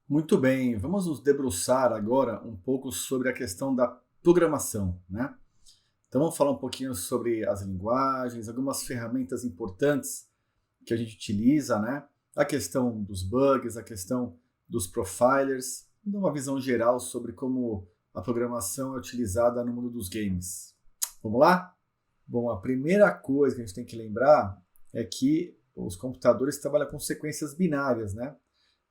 Muito bem, vamos nos debruçar agora um pouco sobre a questão da programação, né? Então vamos falar um pouquinho sobre as linguagens, algumas ferramentas importantes que a gente utiliza, né? A questão dos bugs, a questão dos profilers, dar uma visão geral sobre como a programação é utilizada no mundo dos games. Vamos lá? Bom, a primeira coisa que a gente tem que lembrar é que os computadores trabalham com sequências binárias, né?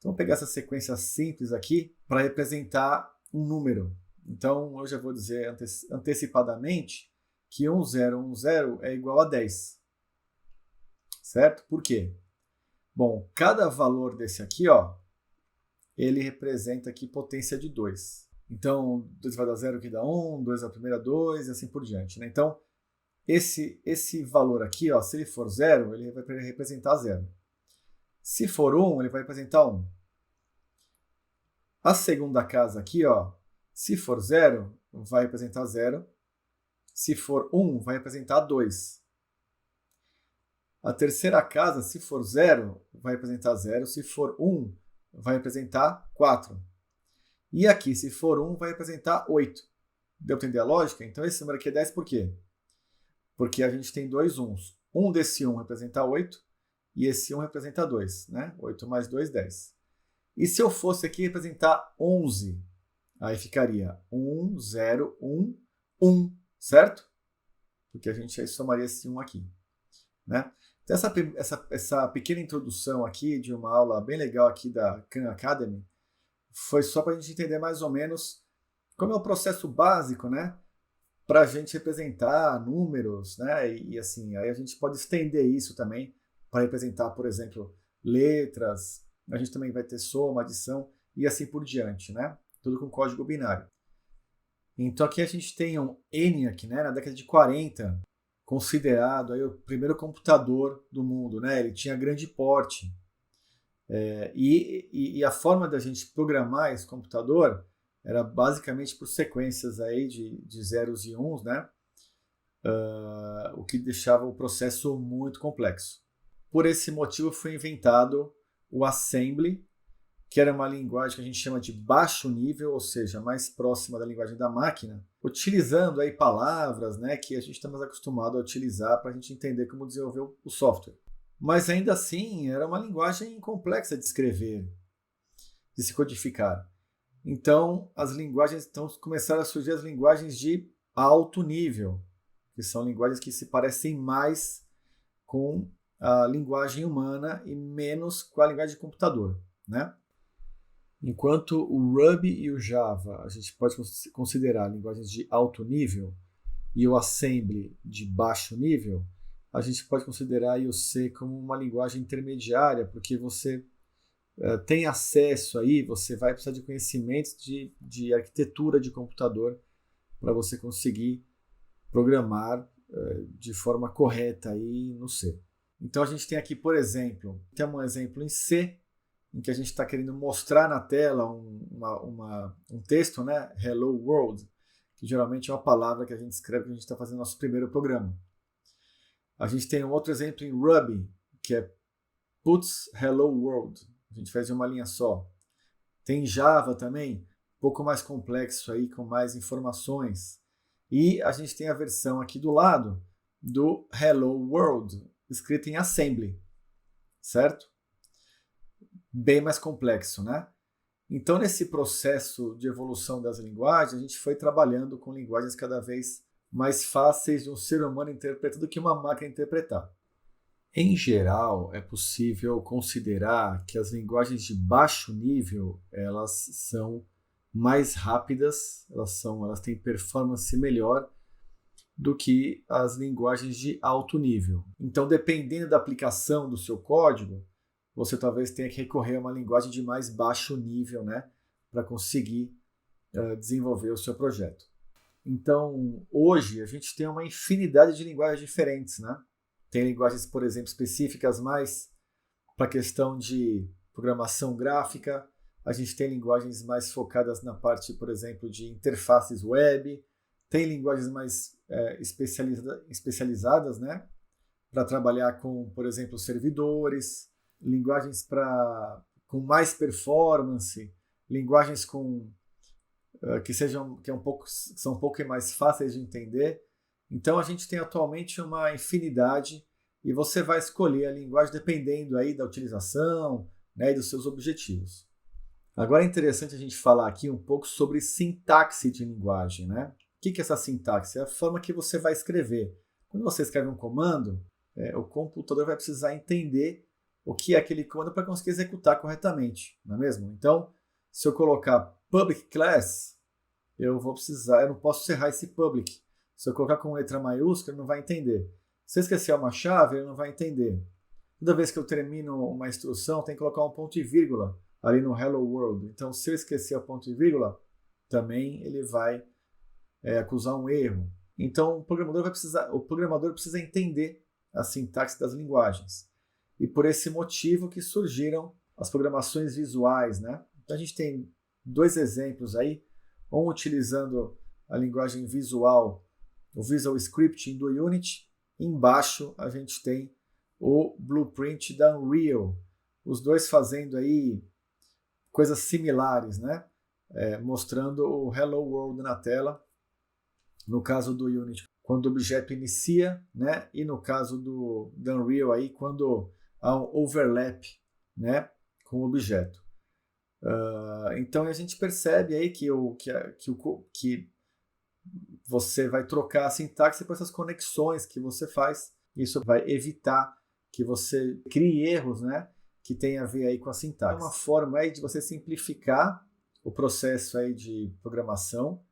Então, vou pegar essa sequência simples aqui para representar um número. Então, eu já vou dizer antecipadamente que 1010 é igual a 10. Certo? Por quê? Bom, cada valor desse aqui, ó, ele representa aqui potência de 2. Então, 2 vai dar 0 que dá 1, 2 a primeira 2 e assim por diante. Né? Então, esse valor aqui, ó, se ele for 0, ele vai representar 0. Se for 1, ele vai representar 1. A segunda casa aqui, ó, se for 0, vai representar 0. Se for 1, vai representar 2. A terceira casa, se for 0, vai representar 0. Se for 1, vai representar 4. E aqui, se for 1, vai representar 8. Deu para entender a lógica? Então, esse número aqui é 10 por quê? Porque a gente tem dois 1s. Um desse 1 representa 8 e esse 1 representa 2. Né? 8 mais 2, 10. E se eu fosse aqui representar 11, aí ficaria 1, 0, 1, 1, certo? Porque a gente aí somaria esse 1 aqui. Né? Então, essa pequena introdução aqui de uma aula bem legal aqui da Khan Academy foi só para a gente entender mais ou menos como é o processo básico, né? Para a gente representar números, né? E assim, aí a gente pode estender isso também para representar, por exemplo, letras. A gente também vai ter soma, adição e assim por diante, né? Tudo com código binário. Então aqui a gente tem um ENIAC, né? Na década de 40, considerado aí o primeiro computador do mundo, né? Ele tinha grande porte. E a forma da gente programar esse computador era basicamente por sequências aí de zeros e uns, né? O que deixava o processo muito complexo. Por esse motivo foi inventado o Assembly, que era uma linguagem que a gente chama de baixo nível, ou seja, mais próxima da linguagem da máquina, utilizando aí palavras, né, que a gente está mais acostumado a utilizar para a gente entender como desenvolver o software. Mas ainda assim, era uma linguagem complexa de escrever, de se codificar. Então, começaram a surgir as linguagens de alto nível, que são linguagens que se parecem mais com a linguagem humana e menos com a linguagem de computador, né? Enquanto o Ruby e o Java a gente pode considerar linguagens de alto nível e o Assembly de baixo nível, a gente pode considerar o C como uma linguagem intermediária, porque você tem acesso aí, você vai precisar de conhecimentos de arquitetura de computador para você conseguir programar de forma correta aí no C. Então a gente tem aqui, por exemplo, temos um exemplo em C, em que a gente está querendo mostrar na tela um texto, né? Hello World, que geralmente é uma palavra que a gente escreve quando a gente está fazendo nosso primeiro programa. A gente tem um outro exemplo em Ruby, que é puts Hello World. A gente faz em uma linha só. Tem Java também, um pouco mais complexo aí, com mais informações. E a gente tem a versão aqui do lado do Hello World, escrita em Assembly, certo? Bem mais complexo, né? Então, nesse processo de evolução das linguagens, a gente foi trabalhando com linguagens cada vez mais fáceis de um ser humano interpretar do que uma máquina interpretar. Em geral, é possível considerar que as linguagens de baixo nível, elas são mais rápidas, elas têm performance melhor do que as linguagens de alto nível. Então, dependendo da aplicação do seu código, você talvez tenha que recorrer a uma linguagem de mais baixo nível, né, para conseguir desenvolver o seu projeto. Então, hoje, a gente tem uma infinidade de linguagens diferentes, né? Tem linguagens, por exemplo, específicas mais para a questão de programação gráfica. A gente tem linguagens mais focadas na parte, por exemplo, de interfaces web. Tem linguagens mais especializadas, né? Para trabalhar com, por exemplo, servidores. Linguagens com mais performance, linguagens que são um pouco mais fáceis de entender. Então a gente tem atualmente uma infinidade e você vai escolher a linguagem dependendo aí da utilização, né, e dos seus objetivos. Agora é interessante a gente falar aqui um pouco sobre sintaxe de linguagem, né? O que é essa sintaxe? É a forma que você vai escrever. Quando você escreve um comando, o computador vai precisar entender o que é aquele comando para conseguir executar corretamente, não é mesmo? Então, se eu colocar public class, eu não posso encerrar esse public. Se eu colocar com letra maiúscula, ele não vai entender. Se eu esquecer uma chave, ele não vai entender. Toda vez que eu termino uma instrução, tem que colocar um ponto e vírgula ali no Hello World. Então, se eu esquecer o ponto e vírgula, também ele vai acusar um erro. Então, o programador precisa entender a sintaxe das linguagens. E por esse motivo que surgiram as programações visuais, né? Então, a gente tem 2 exemplos aí, um utilizando a linguagem visual, o Visual Scripting do Unity. Embaixo a gente tem o Blueprint da Unreal. Os dois fazendo aí coisas similares, né? Mostrando o Hello World na tela. No caso do Unity, quando o objeto inicia, né? E no caso do Unreal, aí, quando há um overlap, né? Com o objeto. Então a gente percebe aí que você vai trocar a sintaxe por essas conexões que você faz. Isso vai evitar que você crie erros, né? Que tem a ver aí com a sintaxe. É uma forma aí de você simplificar o processo aí de programação,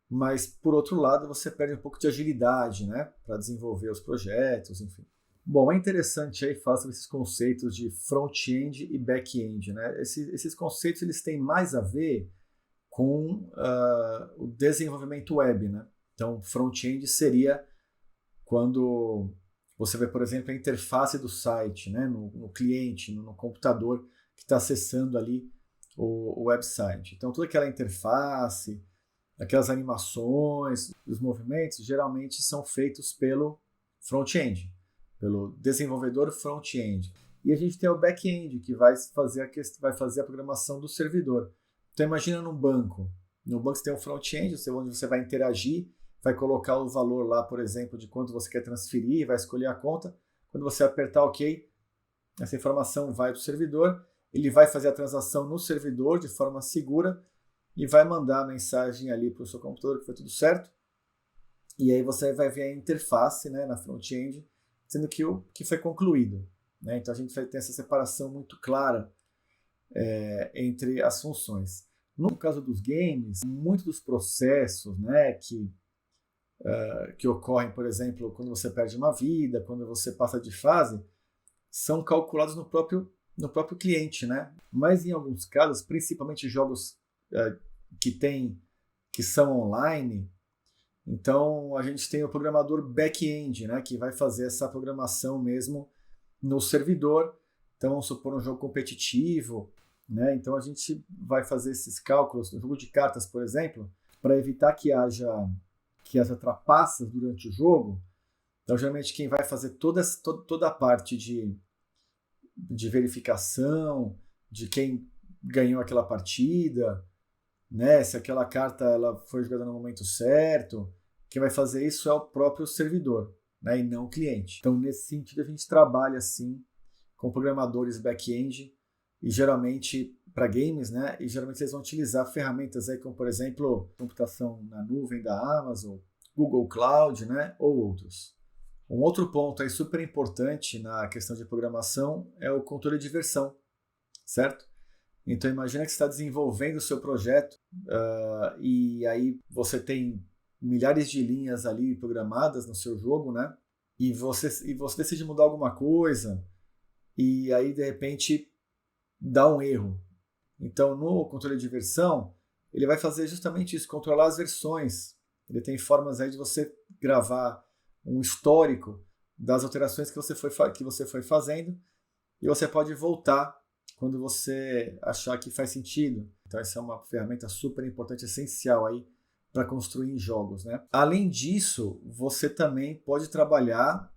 mas por outro lado você perde um pouco de agilidade, né? Para desenvolver os projetos, enfim. Bom, é interessante aí falar sobre esses conceitos de front-end e back-end, né? Esses conceitos eles têm mais a ver com o desenvolvimento web, né? Então, front-end seria quando você vê, por exemplo, a interface do site, né? No cliente, no computador que está acessando ali o website. Então, toda aquela interface, aquelas animações, os movimentos, geralmente são feitos pelo front-end, pelo desenvolvedor front-end. E a gente tem o back-end, que vai fazer a programação do servidor. Então imagina num banco. No banco você tem um front-end, onde você vai interagir, vai colocar o valor lá, por exemplo, de quanto você quer transferir, vai escolher a conta. Quando você apertar OK, essa informação vai para o servidor, ele vai fazer a transação no servidor de forma segura e vai mandar a mensagem ali para o seu computador que foi tudo certo. E aí você vai ver a interface, né, na front-end, dizendo que foi concluído, né? Então a gente vai ter essa separação muito clara entre as funções. No caso dos games, muitos dos processos, né, que ocorrem, por exemplo, quando você perde uma vida, quando você passa de fase, são calculados no próprio cliente, né? Mas em alguns casos, principalmente jogos que são online, então a gente tem o programador back-end, né, que vai fazer essa programação mesmo no servidor. Então vamos supor um jogo competitivo, né? Então a gente vai fazer esses cálculos no jogo de cartas, por exemplo, para evitar que haja trapaças durante o jogo. Então geralmente quem vai fazer toda a parte de verificação de quem ganhou aquela partida, né? Se aquela carta ela foi jogada no momento certo, quem vai fazer isso é o próprio servidor, né? E não o cliente. Então nesse sentido a gente trabalha assim com programadores back-end e geralmente para games, né? E geralmente eles vão utilizar ferramentas aí como, por exemplo, computação na nuvem da Amazon, Google Cloud, né? Ou outros. Um outro ponto aí super importante na questão de programação é o controle de versão, certo? Então imagina que você está desenvolvendo o seu projeto e aí você tem milhares de linhas ali programadas no seu jogo, né? E você decide mudar alguma coisa e aí de repente dá um erro. Então no controle de versão ele vai fazer justamente isso, controlar as versões. Ele tem formas aí de você gravar um histórico das alterações que você foi fazendo e você pode voltar quando você achar que faz sentido. Então essa é uma ferramenta super importante, essencial aí para construir jogos, né? Além disso, você também pode trabalhar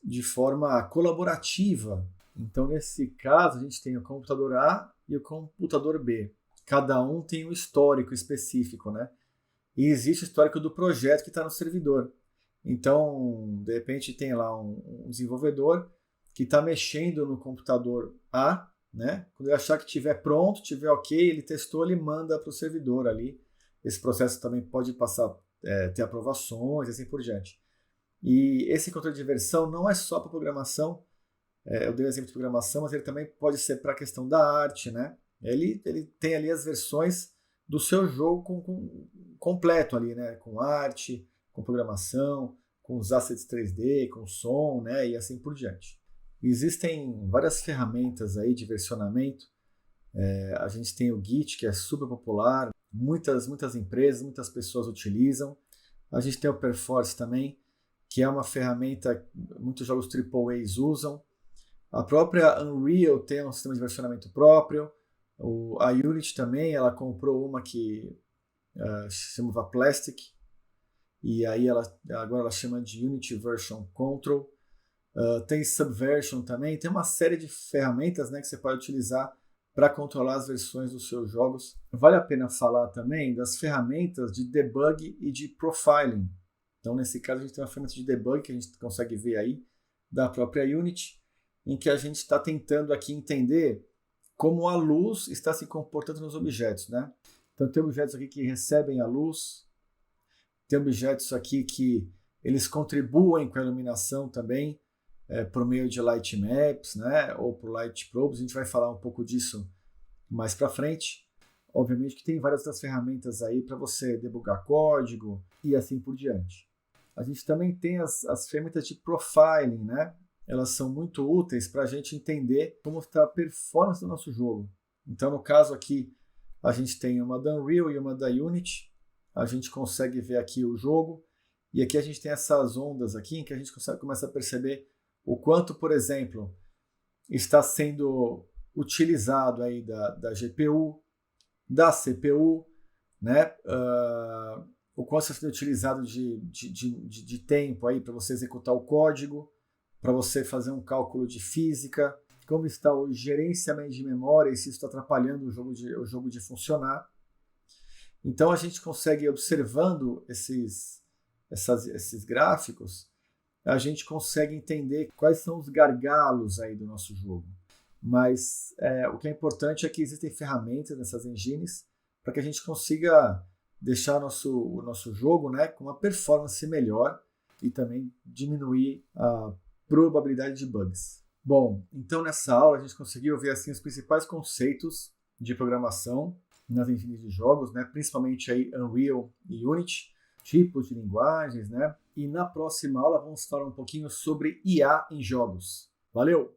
de forma colaborativa. Então nesse caso a gente tem o computador A e o computador B. cada um tem um histórico específico, né? E existe o histórico do projeto que está no servidor. Então, de repente, tem lá um desenvolvedor que está mexendo no computador A, né? Quando ele achar que estiver pronto, estiver ok, ele testou, ele manda para o servidor ali. Esse processo também pode passar, ter aprovações e assim por diante. E esse controle de versão não é só para programação. Eu dei o exemplo de programação, mas ele também pode ser para a questão da arte, né? Ele tem ali as versões do seu jogo completo ali, né? Com arte, com programação, com os assets 3D, com som, né? E assim por diante. Existem várias ferramentas aí de versionamento. A gente tem o Git, que é super popular, muitas empresas, muitas pessoas utilizam. A gente tem o Perforce também, que é uma ferramenta que muitos jogos AAA usam. A própria Unreal tem um sistema de versionamento próprio. A Unity também, ela comprou uma que se chamava Plastic, e aí agora ela chama de Unity Version Control. Tem Subversion também, tem uma série de ferramentas, né, que você pode utilizar para controlar as versões dos seus jogos. Vale a pena falar também das ferramentas de debug e de profiling. Então, nesse caso, a gente tem uma ferramenta de debug que a gente consegue ver aí, da própria Unity, em que a gente está tentando aqui entender como a luz está se comportando nos objetos, né? Então, tem objetos aqui que recebem a luz, tem objetos aqui que eles contribuem com a iluminação também, por meio de light maps, né? Ou por light probes. A gente vai falar um pouco disso mais para frente. Obviamente que tem várias das ferramentas aí para você debugar código e assim por diante. A gente também tem as ferramentas de profiling, né? Elas são muito úteis para a gente entender como está a performance do nosso jogo. Então, no caso aqui, a gente tem uma da Unreal e uma da Unity. A gente consegue ver aqui o jogo. E aqui a gente tem essas ondas aqui em que a gente começa a perceber o quanto, por exemplo, está sendo utilizado aí da GPU, da CPU, né? O quanto está sendo utilizado de tempo aí para você executar o código, para você fazer um cálculo de física, como está o gerenciamento de memória e se isso está atrapalhando o jogo de funcionar. Então a gente consegue, observando esses gráficos, a gente consegue entender quais são os gargalos aí do nosso jogo. Mas o que é importante é que existem ferramentas nessas engines para que a gente consiga deixar o nosso jogo, né, com uma performance melhor e também diminuir a probabilidade de bugs. Bom, então nessa aula a gente conseguiu ver assim, os principais conceitos de programação nas engines de jogos, né, principalmente aí Unreal e Unity, tipos de linguagens, né? E na próxima aula vamos falar um pouquinho sobre IA em jogos. Valeu!